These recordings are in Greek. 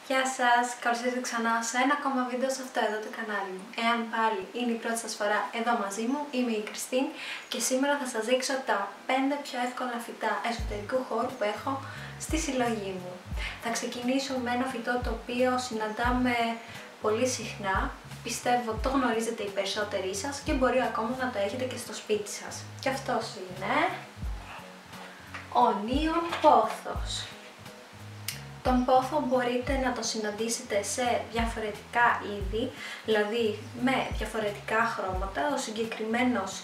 Γεια σας, καλώς ήρθατε ξανά σε ένα ακόμα βίντεο σε αυτό εδώ το κανάλι μου. Εάν πάλι είναι η πρώτη σας φορά εδώ μαζί μου, είμαι η Κριστίν και σήμερα θα σας δείξω τα 5 πιο εύκολα φυτά εσωτερικού χώρου που έχω στη συλλογή μου. Θα ξεκινήσω με ένα φυτό το οποίο συναντάμε πολύ συχνά, πιστεύω το γνωρίζετε οι περισσότεροι σας και μπορεί ακόμα να το έχετε και στο σπίτι σας. Και αυτός είναι ο νίον πόθος. Τον πόθο μπορείτε να το συναντήσετε σε διαφορετικά είδη, δηλαδή με διαφορετικά χρώματα. Ο συγκεκριμένος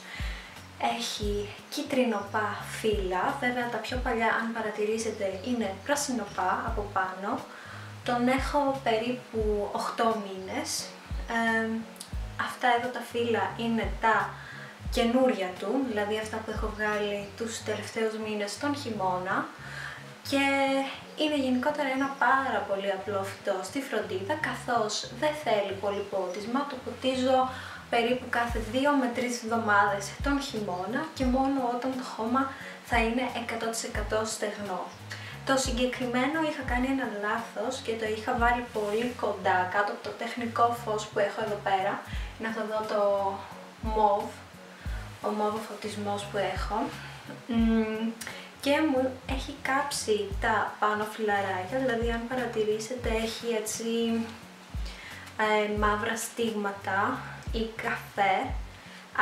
έχει κίτρινοπά φύλλα, βέβαια τα πιο παλιά αν παρατηρήσετε είναι πράσινοπά από πάνω. Τον έχω περίπου 8 μήνες. Αυτά εδώ τα φύλλα είναι τα καινούρια του, δηλαδή αυτά που έχω βγάλει τους τελευταίους μήνες τον χειμώνα. Και είναι γενικότερα ένα πάρα πολύ απλό φυτό στη φροντίδα, καθώς δεν θέλει πολύ πότισμα. Το ποτίζω περίπου κάθε 2 με 3 εβδομάδες τον χειμώνα και μόνο όταν το χώμα θα είναι 100% στεγνό. Το συγκεκριμένο είχα κάνει ένα λάθος και το είχα βάλει πολύ κοντά κάτω από το τεχνικό φως που έχω εδώ πέρα. Είναι αυτό εδώ το μοβ, ο μοβ φωτισμός που έχω. Και μου έχει κάψει τα πάνω φυλλαράκια, δηλαδή αν παρατηρήσετε έχει έτσι μαύρα στίγματα ή καφέ,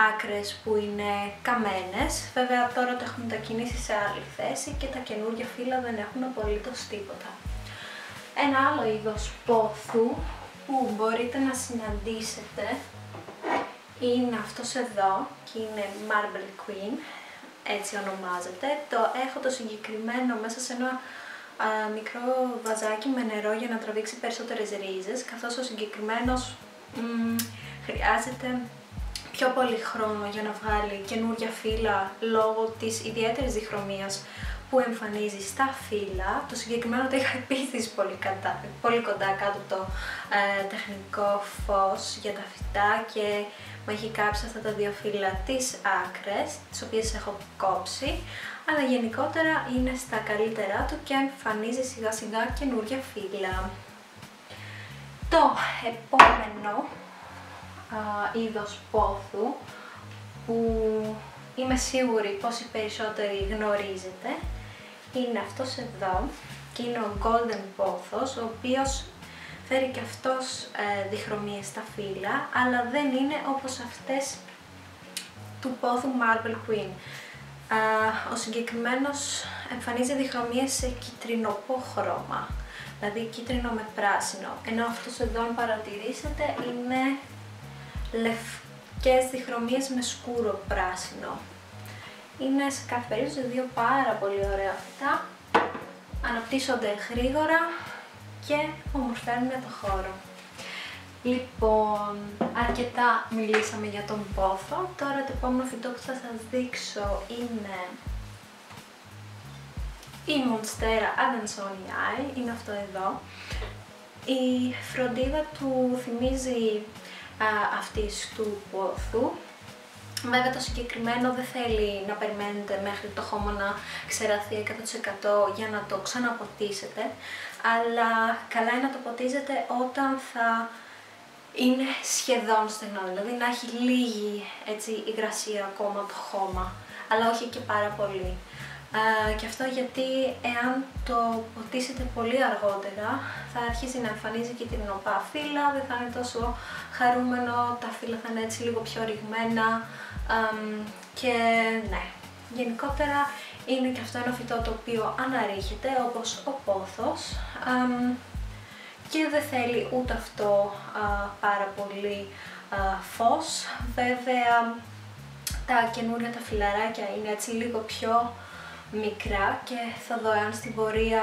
άκρες που είναι καμένες. Βέβαια τώρα το έχουμε μετακινήσει σε άλλη θέση και τα καινούργια φύλλα δεν έχουν απολύτως τίποτα. Ένα άλλο είδος πόθου που μπορείτε να συναντήσετε είναι αυτός εδώ και είναι Marble Queen. Έτσι ονομάζεται. Το έχω το συγκεκριμένο μέσα σε ένα μικρό βαζάκι με νερό για να τραβήξει περισσότερες ρίζες, καθώς ο συγκεκριμένος χρειάζεται πιο πολύ χρόνο για να βγάλει καινούρια φύλλα λόγω της ιδιαίτερης διχρωμίας που εμφανίζει στα φύλλα. Το συγκεκριμένο το είχα επίσης πολύ κοντά κάτω από το τεχνικό φως για τα φυτά και μου έχει κάψει αυτά τα δύο φύλλα τις άκρες, τις οποίες έχω κόψει, αλλά γενικότερα είναι στα καλύτερά του και εμφανίζει σιγά σιγά καινούρια φύλλα. Το επόμενο είδος πόθου που είμαι σίγουρη πως οι περισσότεροι γνωρίζετε είναι αυτός εδώ και είναι ο Golden πόθος, ο οποίος φέρει και αυτός διχρωμίες στα φύλλα, αλλά δεν είναι όπως αυτές του πόθου Marble Queen. Ο συγκεκριμένος εμφανίζει διχρωμίες σε κίτρινοπό χρώμα, δηλαδή κίτρινο με πράσινο, ενώ αυτός εδώ αν παρατηρήσετε είναι λευκές διχρωμίες με σκούρο πράσινο. Είναι σε κάθε περίπτωση δύο πάρα πολύ ωραία φυτά, αναπτύσσονται γρήγορα και ομορφαίνουν το χώρο. Λοιπόν, αρκετά μιλήσαμε για τον πόθο. Τώρα το επόμενο φυτό που θα σας δείξω είναι η Monstera adansonii, είναι αυτό εδώ. Η φροντίδα του θυμίζει αυτής του πόθου. Βέβαια το συγκεκριμένο δεν θέλει να περιμένετε μέχρι το χώμα να ξεραθεί 100% για να το ξαναποτίσετε, αλλά καλά είναι να το ποτίζετε όταν θα είναι σχεδόν στεγνό, δηλαδή να έχει λίγη έτσι, υγρασία ακόμα το χώμα, αλλά όχι και πάρα πολύ. Και αυτό γιατί εάν το ποτίσετε πολύ αργότερα θα αρχίσει να εμφανίζει κίτρινοπά φύλλα, δεν θα είναι τόσο χαρούμενο, τα φύλλα θα είναι έτσι λίγο πιο ρηγμένα και ναι, γενικότερα είναι και αυτό ένα φυτό το οποίο αναρρίχεται όπως ο πόθος και δεν θέλει ούτε αυτό πάρα πολύ φως. Βέβαια τα καινούρια τα φυλλαράκια είναι έτσι λίγο πιο μικρά και θα δω αν στην πορεία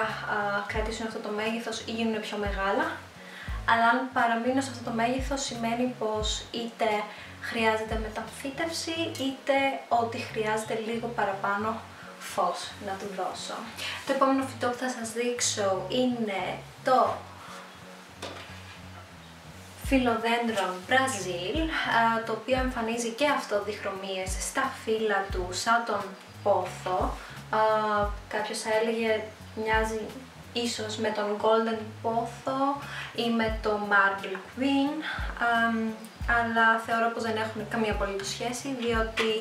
κρατήσουν αυτό το μέγεθος ή γίνουν πιο μεγάλα, αλλά αν παραμείνω σε αυτό το μέγεθος σημαίνει πως είτε χρειάζεται μεταμφύτευση είτε ότι χρειάζεται λίγο παραπάνω φως να του δώσω. Το επόμενο φυτό που θα σας δείξω είναι το Philodendron Brazil, το οποίο εμφανίζει και αυτό διχρωμίες στα φύλλα του σαν τον πόθο. Κάποιος θα έλεγε μοιάζει ίσως με τον Golden Πόθο ή με το Marble Queen, αλλά θεωρώ πως δεν έχουν καμία απολύτως σχέση, διότι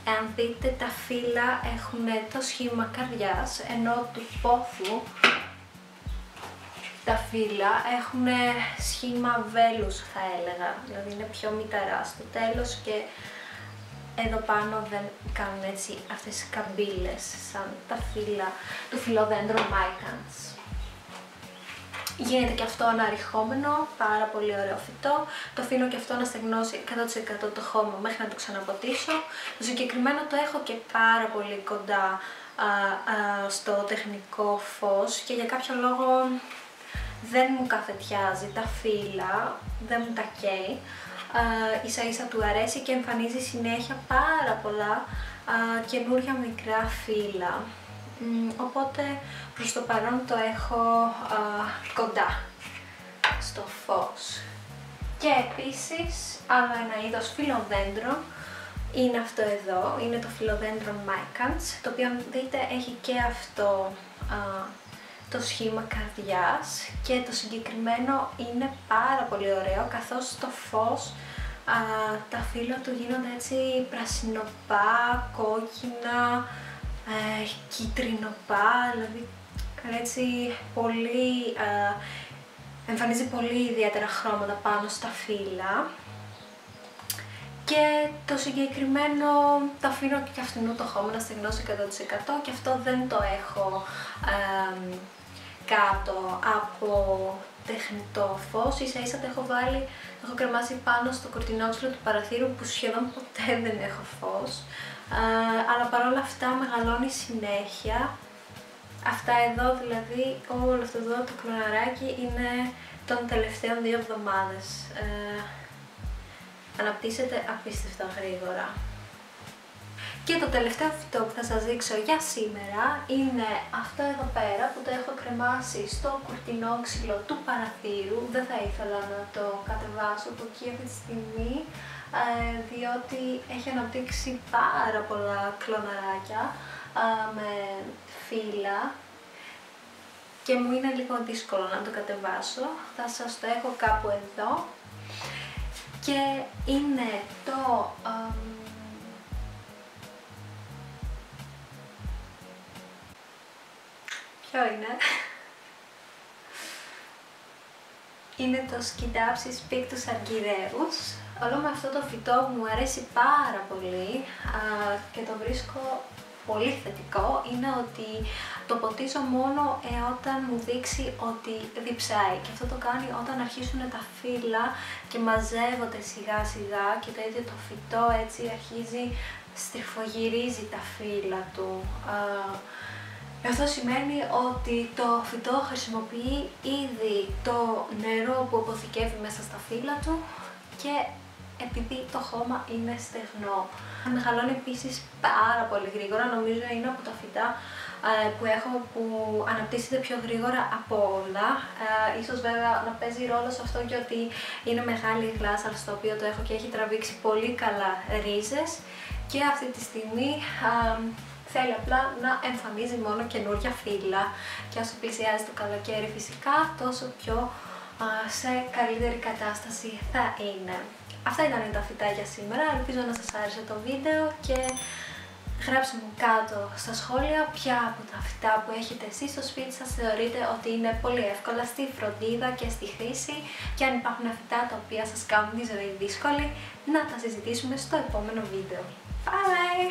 αν δείτε τα φύλλα έχουν το σχήμα καρδιάς, ενώ του πόθου τα φύλλα έχουν σχήμα βέλους, θα έλεγα, δηλαδή είναι πιο μυτερά στο τέλος και εδώ πάνω δεν κάνουν έτσι αυτές τις καμπύλες σαν τα φύλλα του φιλοδέντρου Mycants. Γίνεται και αυτό αναρριχόμενο, πάρα πολύ ωραίο φυτό. Το αφήνω και αυτό να στεγνώσει 100% το χώμα μέχρι να το ξαναποτίσω. Το συγκεκριμένο το έχω και πάρα πολύ κοντά στο τεχνικό φως και για κάποιο λόγο δεν μου καφετιάζει τα φύλλα, δεν μου τα καίει. Ίσα ίσα του αρέσει και εμφανίζει συνέχεια πάρα πολλά καινούρια μικρά φύλλα. Οπότε προς το παρόν το έχω κοντά στο φως. Και επίσης άλλο ένα είδος φιλοδέντρων είναι αυτό εδώ, είναι το φιλοδέντρον Mycants, το οποίο αν δείτε έχει και αυτό το σχήμα καρδιάς και το συγκεκριμένο είναι πάρα πολύ ωραίο, καθώς στο φως τα φύλλα του γίνονται έτσι πρασινοπά, κόκκινα, κίτρινοπά, δηλαδή έτσι πολύ, εμφανίζει πολύ ιδιαίτερα χρώματα πάνω στα φύλλα. Και το συγκεκριμένο το αφήνω και αυτού το χώμα να στεγνώσει 100% και αυτό δεν το έχω κάτω από τεχνητό φως, ίσα ίσα το έχω βάλει, το έχω κρεμάσει πάνω στο κορτινόξυλο του παραθύρου που σχεδόν ποτέ δεν έχω φως, αλλά παρόλα αυτά μεγαλώνει συνέχεια. Αυτά εδώ δηλαδή, όλο αυτό εδώ το κλωναράκι είναι των τελευταίων 2 εβδομάδες. Αναπτύσσεται απίστευτα γρήγορα. Και το τελευταίο φυτό που θα σας δείξω για σήμερα είναι αυτό εδώ πέρα που το έχω κρεμάσει στο κουρτινόξυλο του παραθύρου. Δεν θα ήθελα να το κατεβάσω από εκεί αυτή τη στιγμή, διότι έχει αναπτύξει πάρα πολλά κλωναράκια με φύλλα και μου είναι λίγο δύσκολο να το κατεβάσω. Θα σας το έχω κάπου εδώ και είναι το ποιο είναι? Είναι το Scidaps Pictus argyreus. Όλο με αυτό το φυτό που μου αρέσει πάρα πολύ και το βρίσκω πολύ θετικό είναι ότι το ποτίζω μόνο όταν μου δείξει ότι διψάει, και αυτό το κάνει όταν αρχίσουν τα φύλλα και μαζεύονται σιγά σιγά και το ίδιο το φυτό έτσι αρχίζει, στριφογυρίζει τα φύλλα του. Αυτό σημαίνει ότι το φυτό χρησιμοποιεί ήδη το νερό που αποθηκεύει μέσα στα φύλλα του και επειδή το χώμα είναι στεγνό. Μεγαλώνει επίσης πάρα πολύ γρήγορα, νομίζω είναι από τα φυτά που έχω που αναπτύσσεται πιο γρήγορα από όλα. Ίσως βέβαια να παίζει ρόλο σε αυτό και ότι είναι μεγάλη η γλάσσα στο οποίο το έχω και έχει τραβήξει πολύ καλά ρίζες και αυτή τη στιγμή θέλει απλά να εμφανίζει μόνο καινούργια φύλλα και όσο πλησιάζει το καλοκαίρι φυσικά τόσο πιο σε καλύτερη κατάσταση θα είναι. Αυτά ήταν τα φυτά για σήμερα, ελπίζω να σας άρεσε το βίντεο και γράψτε μου κάτω στα σχόλια ποια από τα φυτά που έχετε εσείς στο σπίτι σας θεωρείτε ότι είναι πολύ εύκολα στη φροντίδα και στη χρήση και αν υπάρχουν φυτά τα οποία σας κάνουν τη ζωή δύσκολη να τα συζητήσουμε στο επόμενο βίντεο. Bye!